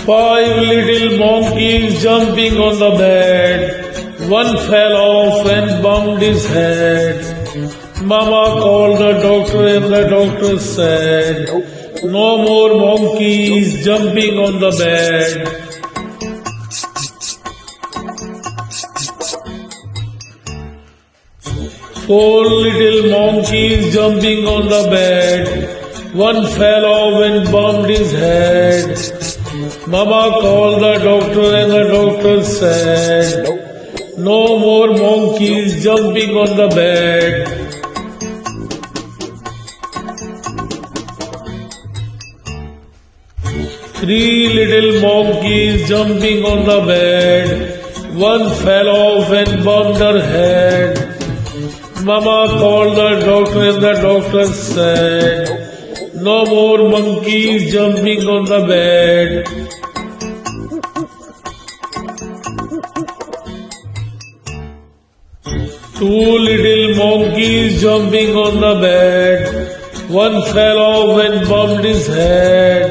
Five little monkeys jumping on the bed. One fell off and bumped his head. Mama called the doctor and the doctor said, "No more monkeys jumping on the bed." Four little monkeys jumping on the bed. One fell off and bumped his head. Mama called the doctor and the doctor said, "No more monkeys jumping on the bed." Three little monkeys jumping on the bed. One fell off and bumped her head. Mama called the doctor and the doctor said, "No more monkeys jumping on the bed." Two little monkeys jumping on the bed. One fell off and bumped his head.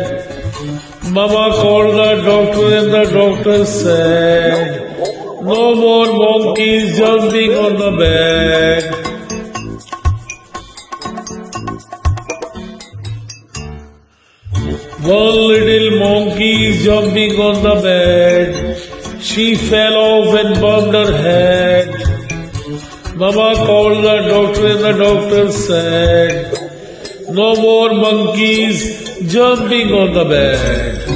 Mama called the doctor and the doctor said, "No more monkeys jumping on the bed." One little monkey is jumping on the bed. She fell off and bumped her head. Mama called the doctor and the doctor said, "No more monkeys jumping on the bed."